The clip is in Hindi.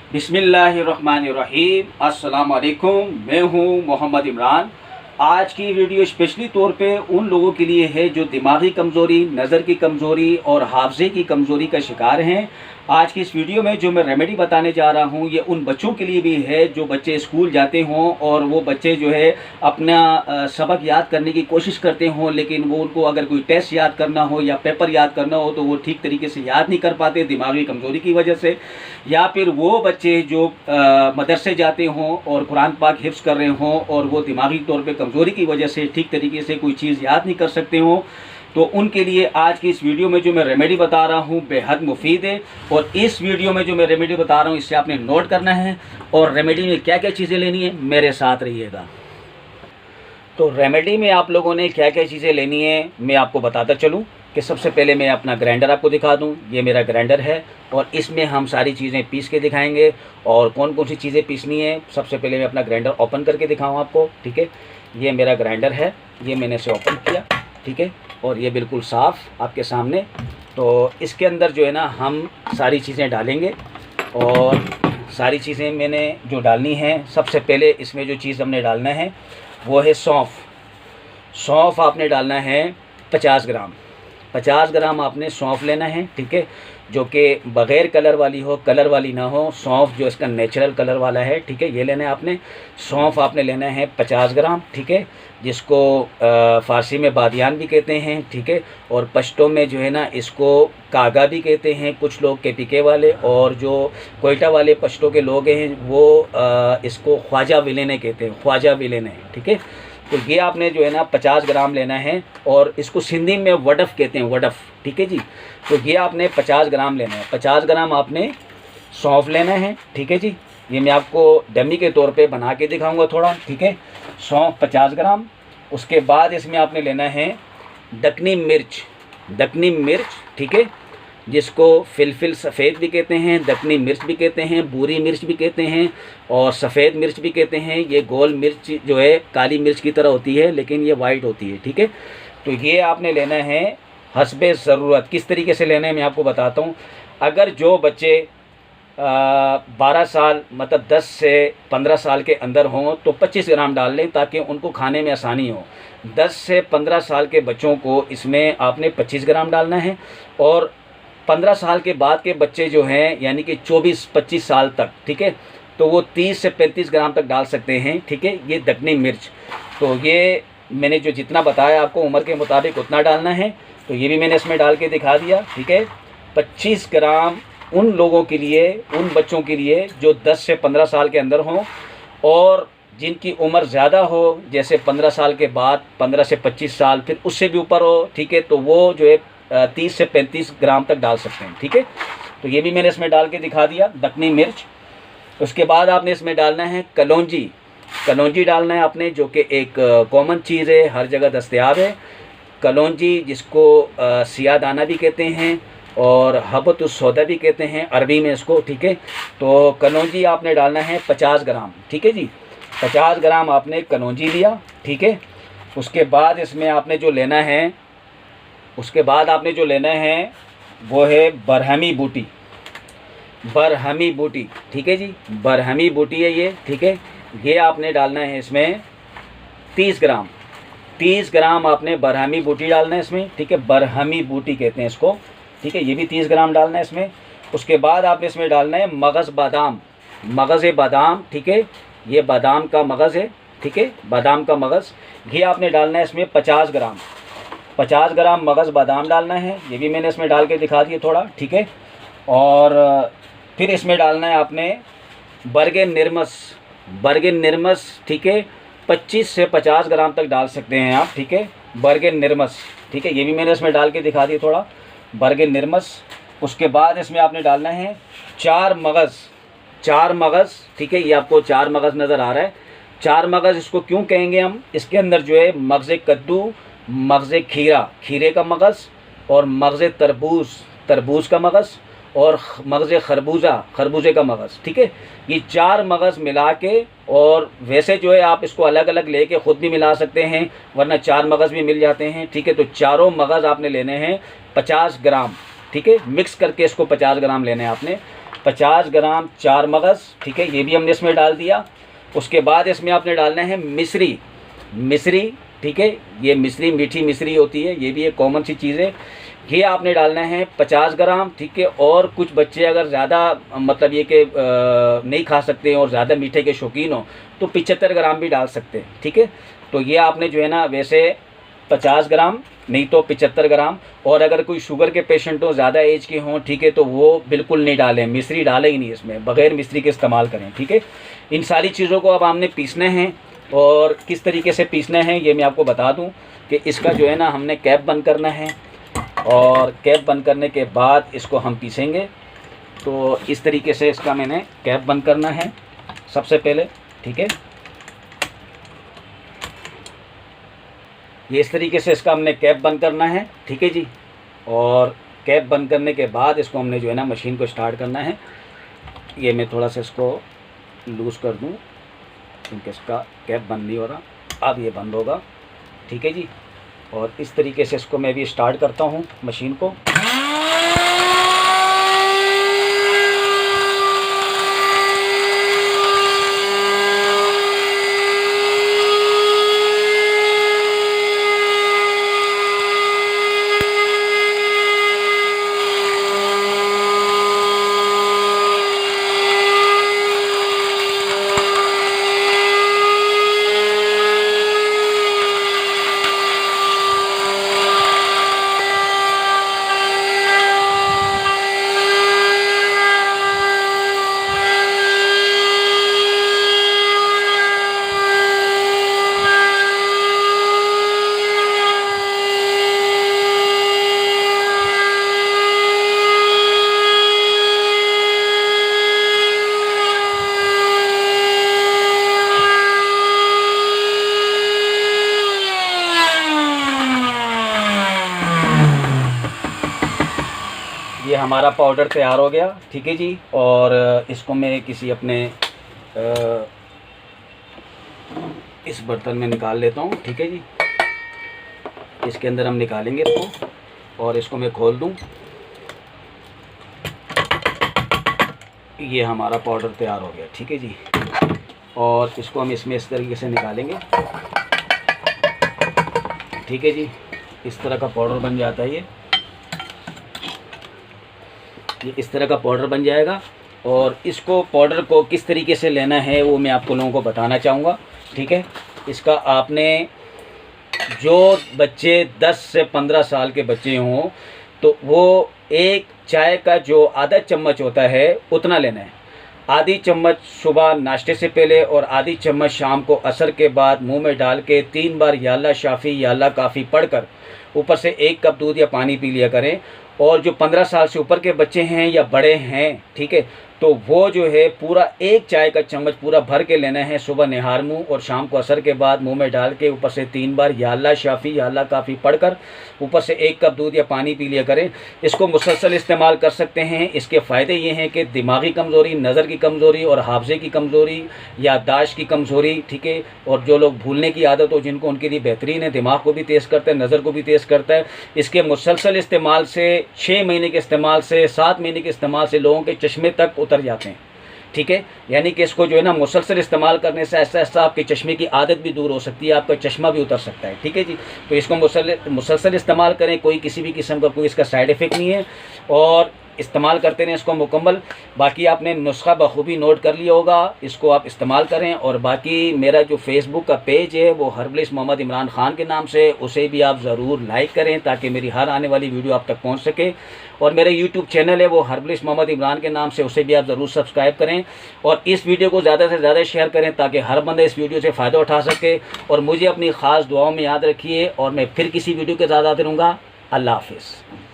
बिस्मिल्लाहिर्रहमानिर्रहीम। अस्सलाम वालेकुम। मैं हूं मोहम्मद इमरान। आज की वीडियो स्पेशली तौर पे उन लोगों के लिए है जो दिमागी कमज़ोरी, नज़र की कमज़ोरी और हाफ़ज़े की कमज़ोरी का शिकार हैं। आज की इस वीडियो में जो मैं रेमेडी बताने जा रहा हूं ये उन बच्चों के लिए भी है जो बच्चे स्कूल जाते हों और वो बच्चे जो है अपना सबक याद करने की कोशिश करते हों, लेकिन वो उनको अगर कोई टेस्ट याद करना हो या पेपर याद करना हो तो वो ठीक तरीके से याद नहीं कर पाते दिमागी कमज़ोरी की वजह से। या फिर वो बच्चे जो मदरसे जाते हों और कुरान पाक हिफ्ज़ कर रहे हों और वो दिमागी तौर पे कमज़ोरी की वजह से ठीक तरीके से कोई चीज़ याद नहीं कर सकते हों, तो उनके लिए आज की इस वीडियो में जो मैं रेमेडी बता रहा हूँ बेहद मुफीद है। और इस वीडियो में जो मैं रेमेडी बता रहा हूँ इससे आपने नोट करना है और रेमेडी में क्या क्या चीज़ें लेनी है, मेरे साथ रहिएगा। तो रेमेडी में आप लोगों ने क्या क्या चीज़ें लेनी है मैं आपको बताता चलूँ कि सबसे पहले मैं अपना ग्राइंडर आपको दिखा दूं। ये मेरा ग्राइंडर है और इसमें हम सारी चीज़ें पीस के दिखाएंगे और कौन कौन सी चीज़ें पीसनी है। सबसे पहले मैं अपना ग्राइंडर ओपन करके दिखाऊं आपको, ठीक है। ये मेरा ग्राइंडर है, ये मैंने इसे ओपन किया, ठीक है, और ये बिल्कुल साफ़ आपके सामने। तो इसके अंदर जो है ना हम सारी चीज़ें डालेंगे और सारी चीज़ें मैंने जो डालनी है, सबसे पहले इसमें जो चीज़ हमने डालना है वो है सौंफ। सौंफ आपने डालना है 50 ग्राम। 50 ग्राम आपने सौंफ लेना है, ठीक है, जो कि बग़ैर कलर वाली हो, कलर वाली ना हो। सौंफ जो इसका नेचुरल कलर वाला है, ठीक है, ये लेना है आपने। सौंफ आपने लेना है 50 ग्राम, ठीक है, जिसको फ़ारसी में बादियान भी कहते हैं, ठीक है, और पश्तो में जो है ना इसको कागा भी कहते हैं कुछ लोग, केपीके वाले, और जो कोयटा वाले पश्तो के लोग हैं वो इसको ख्वाजा विलेने कहते हैं, ख्वाजा विलेने, ठीक है। तो ये आपने जो है ना 50 ग्राम लेना है और इसको सिंधी में वडफ़ कहते हैं, वडफ़, ठीक है जी। तो ये आपने 50 ग्राम लेना है। 50 ग्राम आपने सौंफ लेना है, ठीक है जी। ये मैं आपको डमी के तौर पे बना के दिखाऊंगा थोड़ा, ठीक है। सौंफ 50 ग्राम। उसके बाद इसमें आपने लेना है दक्नी मिर्च, दक्नी मिर्च, ठीक है, जिसको फिलफिल सफ़ेद भी कहते हैं, दक्नी मिर्च भी कहते हैं, बूरी मिर्च भी कहते हैं और सफ़ेद मिर्च भी कहते हैं। ये गोल मिर्च जो है काली मिर्च की तरह होती है लेकिन ये वाइट होती है, ठीक है। तो ये आपने लेना है हस्बे ज़रूरत। किस तरीके से लेना है मैं आपको बताता हूँ। अगर जो बच्चे 12 साल मतलब 10 से 15 साल के अंदर हों तो 25 ग्राम डाल लें ताकि उनको खाने में आसानी हो। 10 से 15 साल के बच्चों को इसमें आपने 25 ग्राम डालना है और 15 साल के बाद के बच्चे जो हैं यानी कि 24-25 साल तक, ठीक है, तो वो 30 से 35 ग्राम तक डाल सकते हैं, ठीक है। ये दक्नी मिर्च, तो ये मैंने जो जितना बताया आपको उम्र के मुताबिक उतना डालना है, तो ये भी मैंने इसमें डाल के दिखा दिया, ठीक है। 25 ग्राम उन लोगों के लिए, उन बच्चों के लिए जो 10 से 15 साल के अंदर हों और जिनकी उम्र ज़्यादा हो, जैसे 15 साल के बाद 15 से 25 साल, फिर उससे भी ऊपर हो, ठीक है, तो वो जो है 30 से 35 ग्राम तक डाल सकते हैं, ठीक है। तो ये भी मैंने इसमें डाल के दिखा दिया, दक्नी मिर्च। उसके बाद आपने इसमें डालना है कलौंजी। कलौंजी डालना है आपने, जो कि एक कॉमन चीज़ है, हर जगह दस्तयाब है। कलौंजी जिसको सिया दाना भी कहते हैं और हबतुस सौदा भी कहते हैं अरबी में इसको, ठीक है। तो कलौंजी आपने डालना है 50 ग्राम, ठीक है जी। 50 ग्राम आपने कलौंजी लिया, ठीक है। उसके बाद इसमें आपने जो लेना है, उसके बाद आपने जो लेना है वो है बरहमी बूटी। बरहमी बूटी, ठीक है जी, बरहमी बूटी है ये, ठीक है। ये आपने डालना है इसमें 30 ग्राम। 30 ग्राम आपने बरहमी बूटी डालना है इसमें, ठीक है, बरहमी बूटी कहते हैं इसको, ठीक है। ये भी 30 ग्राम डालना है इसमें। उसके बाद आपने इसमें डालना है मगज़ बादाम, मगज़ बादाम, ठीक है, ये बादाम का मगज़ है, ठीक है, बादाम का मगज़। ये आपने डालना है इसमें 50 ग्राम। 50 ग्राम मगज़ बादाम डालना है, ये भी मैंने इसमें डाल के दिखा दिया थोड़ा, ठीक है। और फिर इसमें डालना है आपने बरगे निर्मस, बरगे निर्मस, ठीक है, 25 से 50 ग्राम तक डाल सकते हैं आप, ठीक है, बरगे निर्मस, ठीक है, ये भी मैंने इसमें डाल के दिखा दिया थोड़ा, बरगे निर्मस। उसके बाद इसमें आपने डालना है 4 मगज़, 4 मगज़, ठीक है, ये आपको 4 मगज़ नज़र आ रहा है। 4 मगज़ इसको क्यों कहेंगे हम, इसके अंदर जो है मगज़ कद्दू, मगज़ खीरा, खीरे का मगज़, और मगज़ तरबूज, तरबूज का मगज़, और मगज़ खरबूजा, खरबूजे का मगज़, ठीक है। ये 4 मगज़ मिला के, और वैसे जो है आप इसको अलग अलग लेके ख़ुद भी मिला सकते हैं वरना 4 मगज़ भी मिल जाते हैं, ठीक है। तो चारों मगज़ आपने लेने हैं 50 ग्राम, ठीक है, मिक्स करके इसको 50 ग्राम लेने हैं आपने। 50 ग्राम चार मगज़, ठीक है, ये भी हमने इसमें डाल दिया। उसके बाद इसमें आपने डालना है मिश्री, ठीक है, ये मिश्री मीठी मिश्री होती है, ये भी एक कॉमन सी चीज़ है। ये आपने डालना है 50 ग्राम, ठीक है। और कुछ बच्चे अगर ज़्यादा मतलब ये कि नहीं खा सकते हैं और ज़्यादा मीठे के शौकीन हो तो 75 ग्राम भी डाल सकते हैं, ठीक है। तो ये आपने जो है ना वैसे 50 ग्राम नहीं तो 75 ग्राम। और अगर कोई शुगर के पेशेंट हो, ज़्यादा एज के हों, ठीक है, तो वो बिल्कुल नहीं डालें, मिश्री डालें ही नहीं इसमें, बग़ैर मिश्री के इस्तेमाल करें, ठीक है। इन सारी चीज़ों को अब हमने पीसना है और किस तरीके से पीसना है ये मैं आपको बता दूं कि इसका जो है ना हमने कैप बंद करना है और कैप बंद करने के बाद इसको हम पीसेंगे। तो इस तरीके से इसका मैंने कैप बंद करना है सबसे पहले, ठीक है। ये इस तरीके से इसका हमने कैप बंद करना है, ठीक है जी। और कैप बंद करने के बाद इसको हमने जो है ना मशीन को स्टार्ट करना है। ये मैं थोड़ा सा इसको लूज़ कर दूं क्योंकि इसका कैप बंद नहीं हो रहा। अब ये बंद होगा, ठीक है जी। और इस तरीके से इसको मैं भी स्टार्ट करता हूँ मशीन को। ये हमारा पाउडर तैयार हो गया, ठीक है जी। और इसको मैं किसी अपने इस बर्तन में निकाल लेता हूँ, ठीक है जी। इसके अंदर हम निकालेंगे इसको और इसको मैं खोल दूँ। ये हमारा पाउडर तैयार हो गया, ठीक है जी। और इसको हम इसमें इस तरीके से निकालेंगे, ठीक है जी। इस तरह का पाउडर बन जाता है ये इस तरह का पाउडर बन जाएगा। और इसको पाउडर को किस तरीके से लेना है वो मैं आपको लोगों को बताना चाहूँगा, ठीक है। इसका आपने जो बच्चे 10 से 15 साल के बच्चे हों तो वो एक चाय का जो आधा चम्मच होता है उतना लेना है। आधी चम्मच सुबह नाश्ते से पहले और आधी चम्मच शाम को असर के बाद मुंह में डाल के 3 बार या अल्लाह शाफ़ी या अल्लाह काफ़ी पढ़कर ऊपर से 1 कप दूध या पानी पी लिया करें। और जो 15 साल से ऊपर के बच्चे हैं या बड़े हैं, ठीक है, तो वो जो है पूरा 1 चाय का चम्मच पूरा भर के लेना है सुबह निहार मुँह और शाम को असर के बाद मुंह में डाल के ऊपर से 3 बार या अल्लाह शाफ़ी या अल्लाह काफ़ी पढ़कर ऊपर से 1 कप दूध या पानी पी लिया करें। इसको मुसलसल इस्तेमाल कर सकते हैं। इसके फ़ायदे ये हैं कि दिमागी कमज़ोरी, नज़र की कमज़ोरी और हाफ़ज़े की कमज़ोरी, याददाश्त की कमज़ोरी, ठीक है, और जो लोग भूलने की आदत हो जिनको, उनके लिए बेहतरीन है। दिमाग को भी तेज़ करता है, नज़र को भी तेज़ करता है। इसके मुसलसल इस्तेमाल से 6 महीने के इस्तेमाल से 7 महीने के इस्तेमाल से लोगों के चश्मे तक उतर जाते हैं, ठीक है। यानी कि इसको जो है ना मुसलसल इस्तेमाल करने से ऐसा ऐसा आपके चश्मे की आदत भी दूर हो सकती है, आपका चश्मा भी उतर सकता है, ठीक है जी। तो इसको मुसलसल इस्तेमाल करें, कोई किसी भी किस्म का कोई इसका साइड इफ़ेक्ट नहीं है और इस्तेमाल करते रहें इसको मुकम्मल। बाकी आपने नुस्खा बखूबी नोट कर लिया होगा, इसको आप इस्तेमाल करें। और बाकी मेरा जो फेसबुक का पेज है वो हर्बलिस्ट मोहम्मद इमरान ख़ान के नाम से, उसे भी आप ज़रूर लाइक करें ताकि मेरी हर आने वाली वीडियो आप तक पहुंच सके। और मेरा यूट्यूब चैनल है वो हर्बलिस्ट मोहम्मद इमरान के नाम से, उसे भी आप ज़रूर सब्सक्राइब करें। और इस वीडियो को ज़्यादा से ज़्यादा शेयर करें ताकि हर बंदा इस वीडियो से फ़ायदा उठा सके। और मुझे अपनी ख़ास दुआओं में याद रखिए और मैं फिर किसी वीडियो के साथ आते रहूँगा। अल्लाह हाफ़िज़।